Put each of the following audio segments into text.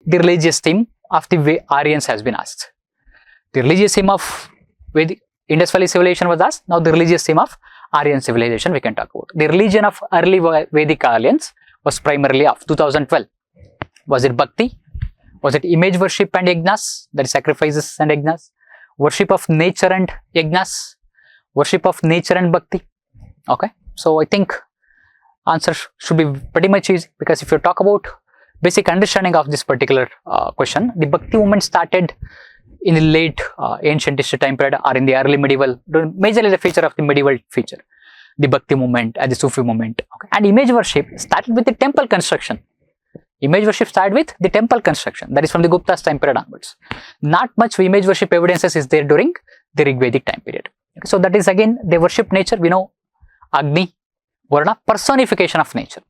the religious theme of the Aryans has been asked. The religious theme of Vedic Indus Valley civilization was asked. Now the religious theme of Aryan civilization we can talk about. The religion of early Vedic Aryans was primarily of 2012. Was it Bhakti? Was it image worship and yajnas, that is sacrifices and yajnas? Worship of nature and yajnas? Worship of nature and Bhakti? Okay, so I think answer should be pretty much easy, because if you talk about basic understanding of this particular question, the Bhakti movement started in the late ancient history time period or in the early medieval, majorly the feature of the medieval feature, the Bhakti movement and the Sufi movement. Okay. And image worship started with the temple construction. Image worship started with the temple construction, that is from the Gupta's time period onwards. Not much image worship evidences is there during the Rig Vedic time period. Okay. So that is again, they worship nature, we know Agni, Varuna, personification of nature,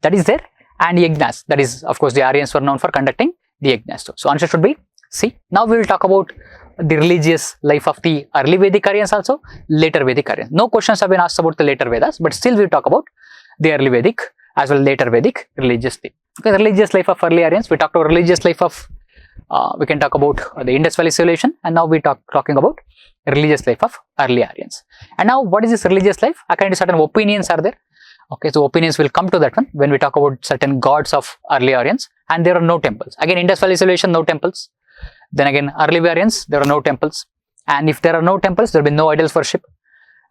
that is there, and yajnas, that is of course the Aryans were known for conducting the yajnas too. So answer should be C. Now we will talk about the religious life of the early Vedic Aryans also, later Vedic Aryans. No questions have been asked about the later Vedas, but still we will talk about the early Vedic as well later Vedic religious thing. Okay, the religious life of early Aryans, we talked about religious life of, we can talk about the Indus Valley civilization, and now we talking about religious life of early Aryans. And now what is this religious life? According to certain opinions are there. Okay, so opinions will come to that one when we talk about certain gods of early Aryans, and there are no temples. Again, Indus Valley civilization, no temples. Then again, early Aryans, there are no temples. And if there are no temples, there will be no idols worship.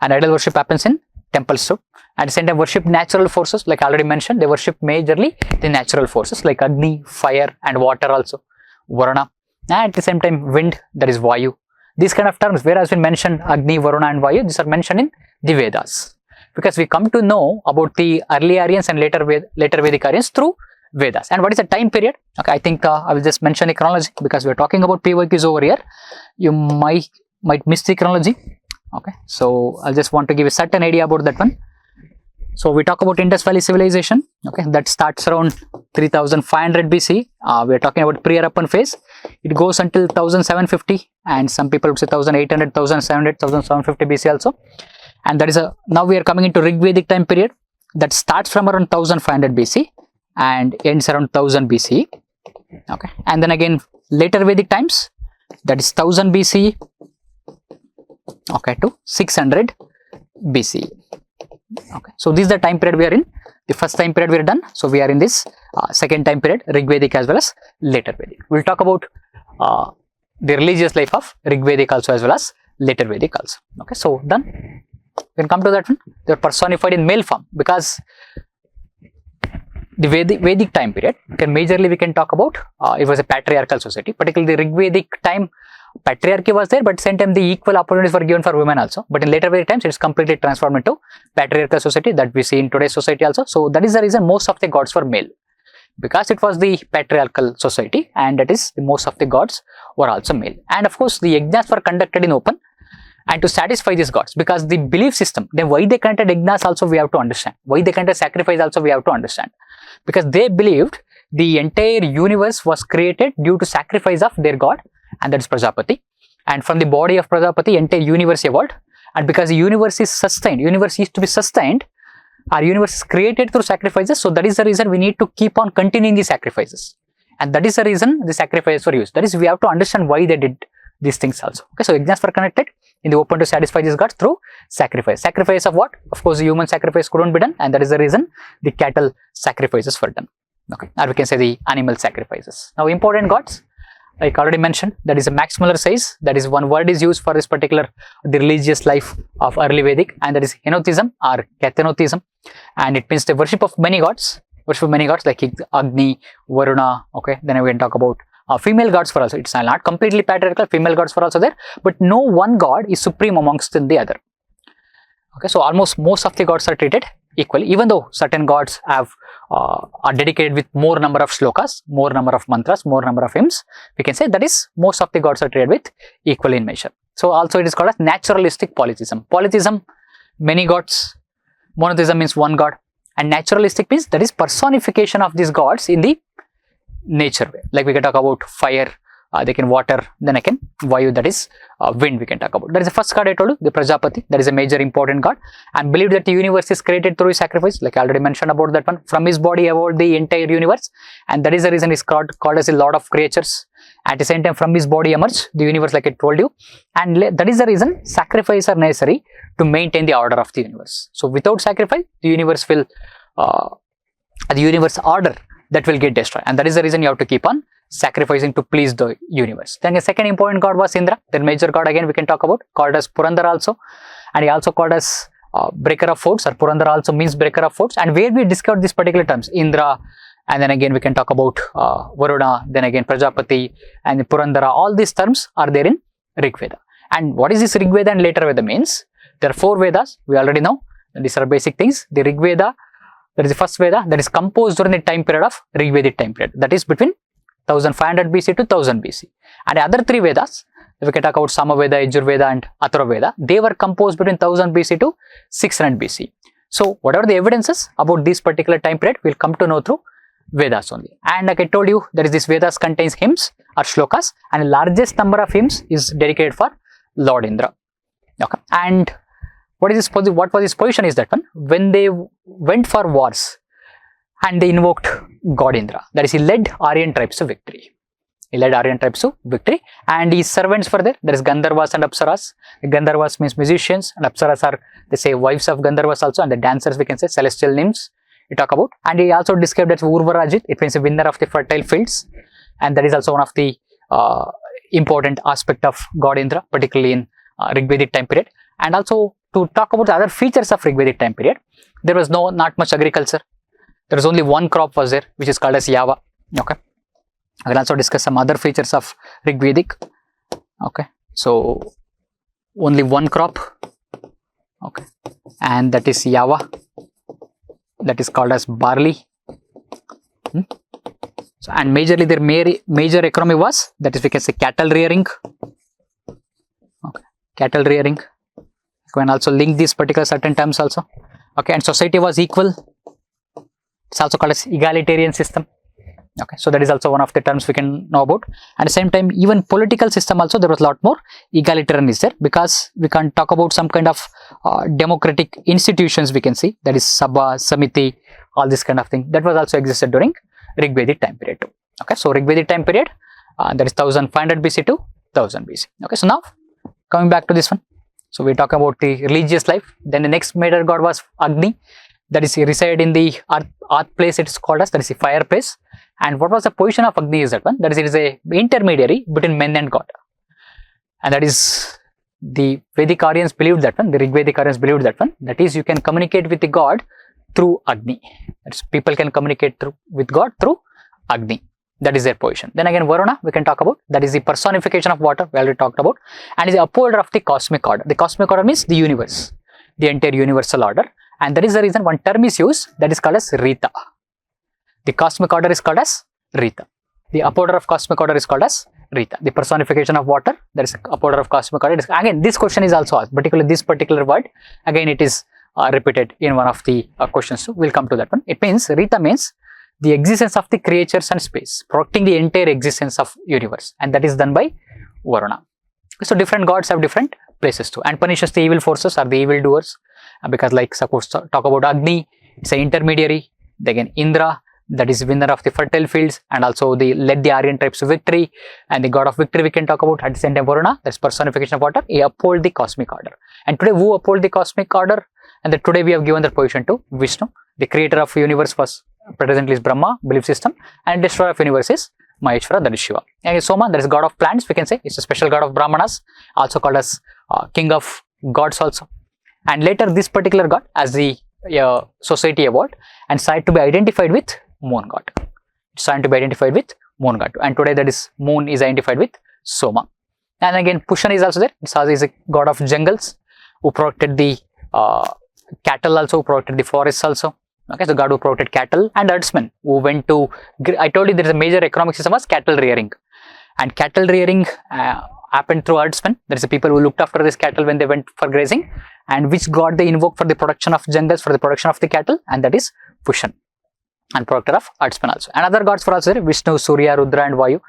And idol worship happens in temples too. At the same time, worship natural forces, like I already mentioned, they worship majorly the natural forces like Agni, fire, and water also, Varuna. And at the same time, wind, that is Vayu. These kind of terms, whereas we mentioned Agni, Varuna, and Vayu, these are mentioned in the Vedas. Because we come to know about the early Aryans and later Vedic Aryans through Vedas. And what is the time period? Okay, I think I will just mention the chronology, because we are talking about PYQs over here. You might miss the chronology. Okay, so I just want to give a certain idea about that one. So we talk about Indus Valley civilization. Okay, that starts around 3500 BC. We are talking about pre-Harappan phase. It goes until 1750, and some people would say 1800, 1700, 1750 BC also. And that is now we are coming into Rig Vedic time period, that starts from around 1500 BC and ends around 1000 BC. Okay, and then again later Vedic times, that is 1000 BC, okay, to 600 BC. Okay, so this is the time period we are in. The first time period we are done, so we are in this second time period, Rig Vedic as well as later Vedic. We will talk about the religious life of Rig Vedic also as well as later Vedic also. Okay, so done. We can come to that one. They are personified in male form, because the Vedic time period, majorly we can talk about, it was a patriarchal society. Particularly the Rig Vedic time, patriarchy was there, but at the same time the equal opportunities were given for women also. But in later Vedic times, it is completely transformed into patriarchal society that we see in today's society also. So that is the reason most of the gods were male, because it was the patriarchal society, and that is most of the gods were also male. And of course, the yajnas were conducted in open, and to satisfy these gods, because the belief system, then why they conducted yajnas also we have to understand. Why they conducted sacrifice also we have to understand. Because they believed the entire universe was created due to sacrifice of their god, and that is Prajapati. And from the body of Prajapati, entire universe evolved. And because the universe is sustained, universe is to be sustained, our universe is created through sacrifices. So that is the reason we need to keep on continuing the sacrifices. And that is the reason the sacrifices were used. That is, we have to understand why they did these things also. Okay, so yajnas were connected in the open to satisfy these gods through sacrifice. Sacrifice of what? Of course, the human sacrifice couldn't be done, and that is the reason the cattle sacrifices were done. Okay, or we can say the animal sacrifices. Now, important gods, like already mentioned, that is a maximular size. That is one word is used for this particular the religious life of early Vedic, and that is henotheism or kathenotheism, and it means the worship of many gods. Worship of many gods like Agni, Varuna. Okay, then we can talk about female gods were also. It's not completely patriarchal. Female gods were also there, but no one god is supreme amongst the other. Okay, so almost most of the gods are treated equally, even though certain gods have are dedicated with more number of shlokas, more number of mantras, more number of hymns. We can say that is most of the gods are treated with equal in measure. So also it is called as naturalistic polytheism. Polytheism, many gods. Monotheism means one god, and naturalistic means that is personification of these gods in the nature way. Like we can talk about fire, they can water, then again Vayu, that is wind we can talk about. That is the first god I told you, the Prajapati, that is a major important god, and believed that the universe is created through his sacrifice, like I already mentioned about that one. From his body evolved the entire universe, and that is the reason he's called as a lord of creatures. At the same time, from his body emerged the universe, like I told you, and that is the reason sacrifices are necessary to maintain the order of the universe. So without sacrifice, the universe will order that will get destroyed, and that is the reason you have to keep on sacrificing to please the universe. Then the second important god was Indra, then major god again we can talk about, called as Purandara also, and he also called as breaker of forts, or Purandara also means breaker of forts. And where we discovered these particular terms, Indra, and then again we can talk about Varuna, then again Prajapati and Purandara, all these terms are there in Rig Veda. And what is this Rig Veda and later Veda means? There are 4 Vedas, we already know, and these are basic things. The Rig Veda, that is the first Veda, that is composed during the time period of Rig Vedic time period, that is between 1500 BC to 1000 BC. And the other 3 Vedas, if we can talk about Samaveda, Yajurveda and Atharva Veda, they were composed between 1000 BC to 600 BC. So whatever the evidences about this particular time period, we'll come to know through Vedas only. And like I told you, that is this Vedas contains hymns or shlokas, and the largest number of hymns is dedicated for Lord Indra. Okay. And what was his position is that one, when they went for wars and they invoked God Indra, that is he led Aryan tribes to victory. And his servants were there, that is Gandharvas and Apsaras. Gandharvas means musicians, and Apsaras are, they say, wives of Gandharvas also, and the dancers we can say, celestial nymphs we talk about. And he also described as Urvarajit, it means a winner of the fertile fields, and that is also one of the important aspect of God Indra, particularly in Rig Vedic time period. And also to talk about the other features of Rig Vedic time period, there was not much agriculture. There was only one crop was there, which is called as Yava. Okay. I will also discuss some other features of Rig Vedic. Okay. So only one crop. Okay. And that is Yava. That is called as barley. So, and majorly their major economy was, that is we can say, cattle rearing. Okay. Cattle rearing. You can also link these particular certain terms also. Okay. And society was equal. It's also called as egalitarian system. Okay, so that is also one of the terms we can know about. At the same time, even political system also, there was a lot more egalitarian is there, because we can talk about some kind of democratic institutions we can see, that is Sabha, Samiti, all this kind of thing, that was also existed during Rig Vedic time period too. Okay, so Rig Vedic time period, that is 1500 BC to 1000 BC. Okay, so now coming back to this one, so we talk about the religious life. Then the next major god was Agni, that is he resided in the earth place, it is called as, that is the fireplace. And what was the position of Agni is that one, that is it is a intermediary between men and God, and that is the Vedic Aryans believed that one, the Rig Vedic Aryans believed that one, that is you can communicate with the God through Agni, that is people can communicate with God through Agni, that is their position. Then again Varuna we can talk about, that is the personification of water, we already talked about, and is the upholder of the cosmic order. The cosmic order means the universe, the entire universal order, and that is the reason one term is used, that is called as Rita. The cosmic order is called as Rita. The upholder of cosmic order is called as Rita. The personification of water, that is upholder of cosmic order. Again, this question is also asked, particularly this particular word. Again, it is repeated in one of the questions. So we'll come to that one. It means, Rita means the existence of the creatures and space, protecting the entire existence of universe. And that is done by Varuna. So different gods have different places too, and punishes the evil forces or the evil doers. Because like suppose talk about Agni, it's an intermediary. Again, Indra, that is winner of the fertile fields, and also they led the Aryan tribes to victory, and the god of victory we can talk about. At the same time Varuna, that's personification of water, he uphold the cosmic order. And today who uphold the cosmic order? And that today we have given that position to Vishnu. The creator of universe was presently is Brahma belief system, and destroyer of universe is Maheshwara, that is Shiva. And Soma, that is god of plants we can say, it's a special god of Brahmanas, also called as king of gods also. And later this particular god, as the society evolved, and started to be identified with moon god. It's starting to be identified with moon god, and today that is moon is identified with Soma. And again Pushan is also there. It's also is a god of jungles who protected the cattle, also who protected the forests also. Okay, so god who protected cattle, and herdsmen who went to, I told you there is a major economic system as cattle rearing, and cattle rearing happened through herdsmen. There is the people who looked after this cattle when they went for grazing, and which god they invoked for the production of jungles, for the production of the cattle, and that is Pushan. and protector of earthspan also. And other gods were also there, Vishnu, Surya, Rudra and Vayu.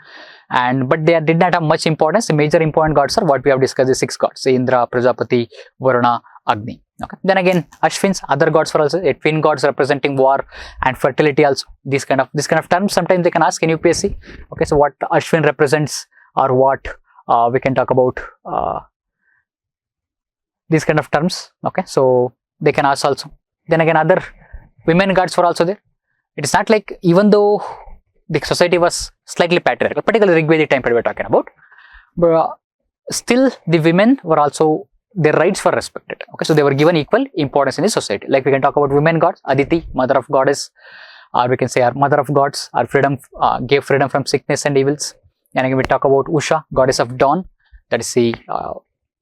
But they did not have much importance. The major important gods are what we have discussed, the 6 gods, Indra, Prajapati, Varuna, Agni. Okay. Then again, Ashwins, other gods were also twin gods representing war and fertility also. These kind of terms sometimes they can ask in UPSC. Okay, so what Ashwin represents, or what we can talk about these kind of terms. Okay, so they can ask also. Then again, other women gods were also there. It is not like, even though the society was slightly patriarchal, particularly Rigvedic time period we are talking about, but still the women were also, their rights were respected. Okay, so they were given equal importance in the society. Like we can talk about women gods, Aditi, mother of goddess, or we can say our mother of gods, our freedom, gave freedom from sickness and evils. And again we talk about Usha, goddess of dawn, that is the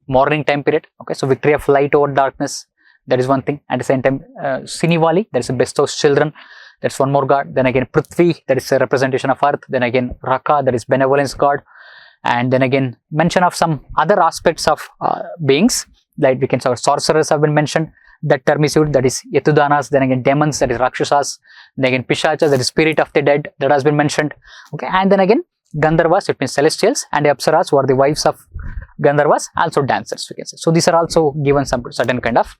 morning time period. Okay, so victory of light over darkness, that is one thing. At the same time, Sinivali, that is bestows children, that's one more god. Then again Prithvi, that is a representation of earth. Then again Raka, that is benevolence god. And then again mention of some other aspects of beings, like we can say sorcerers have been mentioned, that term is used, that is Yatudanas. Then again demons, that is Rakshasas. Then again Pishachas, that is spirit of the dead, that has been mentioned. Okay, and then again Gandharvas, it means celestials, and Apsaras, who are the wives of Gandharvas, also dancers, we can say. So these are also given some certain kind of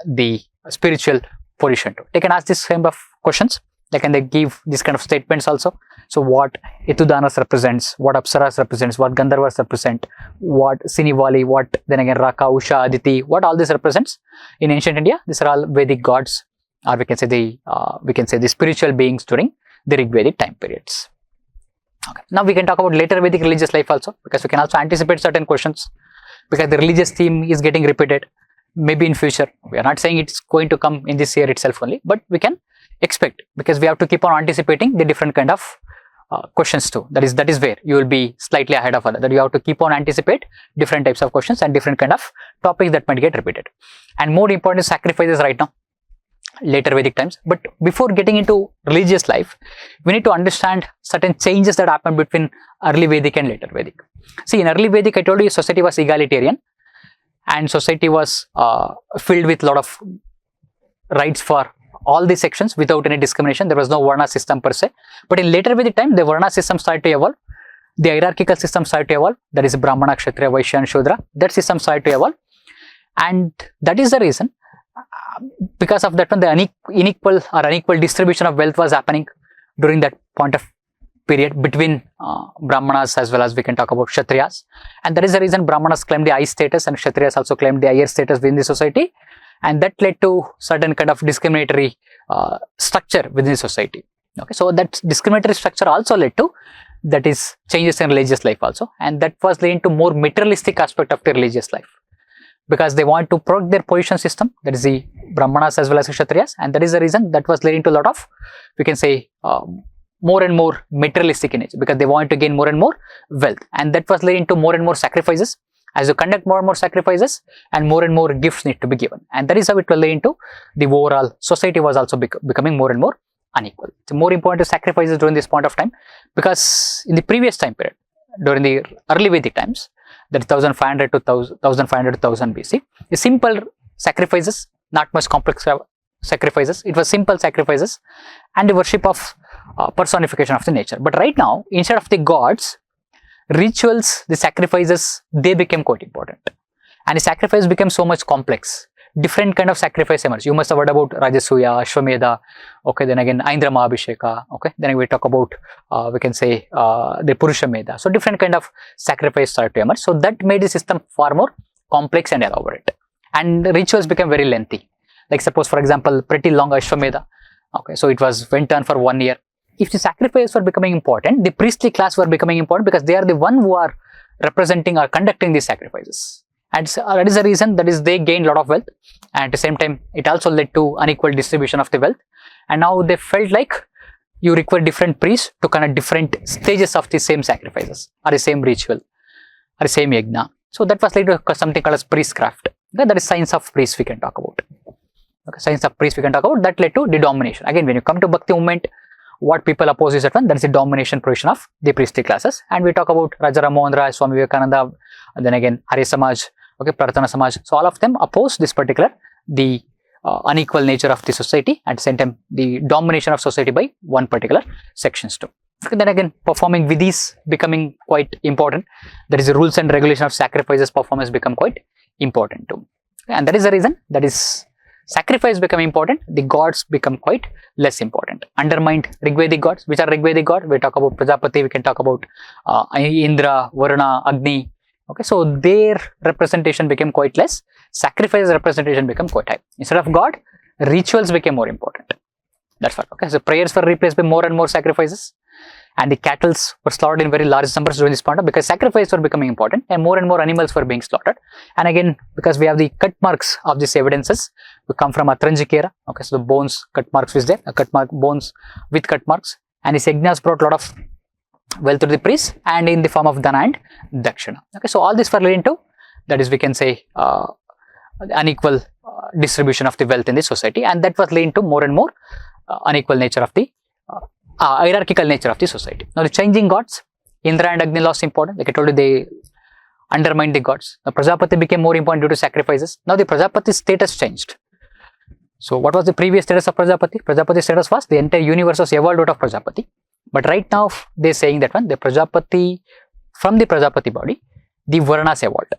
the spiritual position to. They can ask this kind of questions. They give these kind of statements also. So what Yatudanas represents, what Apsaras represents, what Gandharvas represent, what Sinivali, what then again Raka, Usha, Aditi, what all this represents in ancient India. These are all Vedic gods, or we can say the spiritual beings during the Rigvedic time periods. Okay. Now we can talk about later Vedic religious life also, because we can also anticipate certain questions, because the religious theme is getting repeated maybe in future. We are not saying it's going to come in this year itself only, but we can expect, because we have to keep on anticipating the different kind of questions too. That is where you will be slightly ahead of other, that you have to keep on anticipate different types of questions and different kind of topics that might get repeated. And more important is sacrifices right now, later Vedic times. But before getting into religious life, we need to understand certain changes that happened between early Vedic and later Vedic. See, in early Vedic, I told you society was egalitarian, and society was filled with a lot of rights for all the sections without any discrimination. There was no Varna system per se. But in later Vedic time, the Varna system started to evolve. The hierarchical system started to evolve. That is Brahmana, Kshatriya, Vaishya and Shudra. That system started to evolve. And that is the reason, because of that one, the unequal distribution of wealth was happening during that point of period between Brahmanas as well as we can talk about Kshatriyas. And that is the reason Brahmanas claimed the high status and Kshatriyas also claimed the higher status within the society. And that led to certain kind of discriminatory structure within the society. Okay, so that discriminatory structure also led to, that is, changes in religious life also, and that was leading to more materialistic aspect of the religious life, because they want to protect their position system, that is the Brahmanas as well as the Kshatriyas, and that is the reason that was leading to a lot of, we can say, more and more materialistic in nature, because they want to gain more and more wealth, and that was leading to more and more sacrifices. As you conduct more and more sacrifices, and more gifts need to be given, and that is how it will lead into the overall society was also becoming more and more unequal. It's more important to sacrifices during this point of time, because in the previous time period, during the early Vedic times, that is 1500 to 1000 BC, the simple sacrifices, not much complex sacrifices. It was simple sacrifices and the worship of personification of the nature. But right now, instead of the gods, rituals, the sacrifices, they became quite important, and the sacrifice became so much complex. Different kind of sacrifice emerged. You must have heard about Rajasuya, Ashwamedha. Okay, then again Aindra Mahabhisheka. Okay, then we talk about we can say the Purusha Medha. So different kind of sacrifice started to emerge. So that made the system far more complex and elaborate, and rituals became very lengthy. Like suppose for example, pretty long Ashwamedha. Okay, so it went on for 1 year. If the sacrifices were becoming important, the priestly class were becoming important, because they are the one who are representing or conducting these sacrifices. And that is the reason, that is, they gained a lot of wealth, and at the same time, it also led to unequal distribution of the wealth. And now they felt like you require different priests to conduct different stages of the same sacrifices, or the same ritual, or the same yajna. So that was led to something called as priestcraft. Okay, that is science of priests we can talk about. Okay, science of priests we can talk about. That led to the domination. Again, when you come to Bhakti movement, what people oppose is that one, that is the domination position of the priestly classes. And we talk about Raja Ram Mohan Rai, Swami Vivekananda, and then again Arya Samaj, okay, Prarthana Samaj. So all of them oppose this particular, the unequal nature of the society, at the same time the domination of society by one particular sections too. Okay, then again, performing vidhis becoming quite important. That is the rules and regulation of sacrifices performance become quite important too. And that is the reason, that is sacrifice become important, the gods become quite less important. Undermined Rigvedic gods. Which are Rigvedic gods? We talk about Prajapati, we can talk about Indra, Varuna, Agni. Okay, so their representation became quite less. Sacrifice representation became quite high. Instead of God, rituals became more important. That's what. Okay, so prayers were replaced by more and more sacrifices, and the cattle were slaughtered in very large numbers during this point, because sacrifices were becoming important and more animals were being slaughtered. And again, because we have the cut marks of these evidences, we come from Atranjik era. Okay, so the bones, cut marks was there, bones with cut marks, and these yajnas brought a lot of wealth to the priests and in the form of dana and dakshina. Okay, so all this were leading to, that is, we can say, unequal distribution of the wealth in the society, and that was leading to more and more unequal nature of the hierarchical nature of the society. Now the changing gods, Indra and Agni lost importance. Like I told you, they undermined the gods. Now Prajapati became more important due to sacrifices. Now the Prajapati's status changed. So what was the previous status of Prajapati? Prajapati's status was the entire universe was evolved out of Prajapati. But right now they're saying that the Prajapati, from the Prajapati body, the Varnas evolved.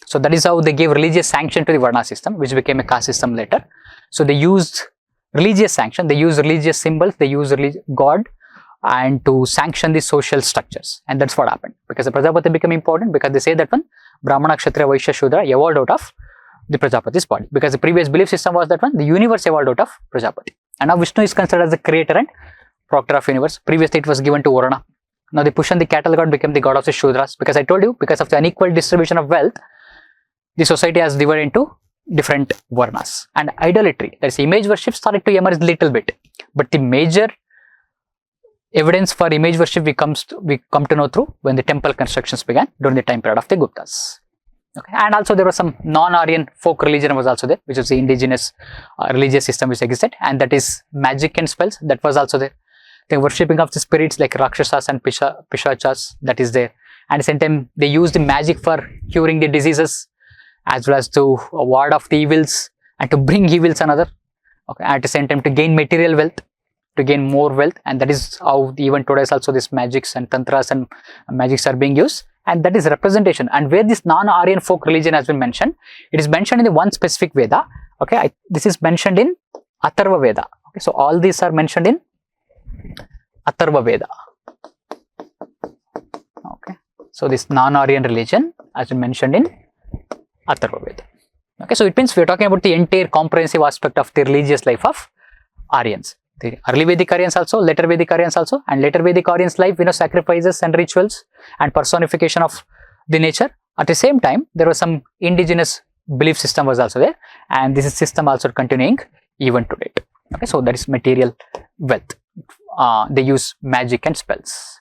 So that is how they gave religious sanction to the Varna system, which became a caste system later. So they used religious sanction, they use religious symbols, they use God and to sanction the social structures, and that's what happened. Because the Prajapati became important, because they say that Brahmana, Kshatriya, Vaishya, Shudra evolved out of the Prajapati's body, because the previous belief system was that the universe evolved out of Prajapati, and now Vishnu is considered as the creator and proctor of universe. Previously it was given to Varuna. Now the Pushan, the cattle god, became the god of the Shudras, because I told you, because of the unequal distribution of wealth, the society has divided into different Varnas. And idolatry, that is image worship, started to emerge little bit, but the major evidence for image worship we come to know through when the temple constructions began during the time period of the Guptas. Okay. And also there was some non-Aryan folk religion was also there, which is the indigenous religious system which existed, and that is magic and spells, that was also there. The worshipping of the spirits like Rakshasas and Pishachas, that is there. And at the same time they used the magic for curing the diseases, as well as to ward off the evils and to bring evils another. Okay. At the same time to gain material wealth, to gain more wealth, and that is how even today also this magics and tantras and magics are being used, and that is representation. And where this non-Aryan folk religion has been mentioned, it is mentioned in the one specific Veda. Okay, this is mentioned in Atharva Veda. Okay, so all these are mentioned in Atharva Veda. Okay, so this non-Aryan religion has been mentioned in Atharva Veda. Okay, so it means we are talking about the entire comprehensive aspect of the religious life of Aryans. The early Vedic Aryans also, later Vedic Aryans also, and later Vedic Aryans life, sacrifices and rituals and personification of the nature. At the same time, there was some indigenous belief system was also there, and this system also continuing even to date. Okay, so that is material wealth. They use magic and spells.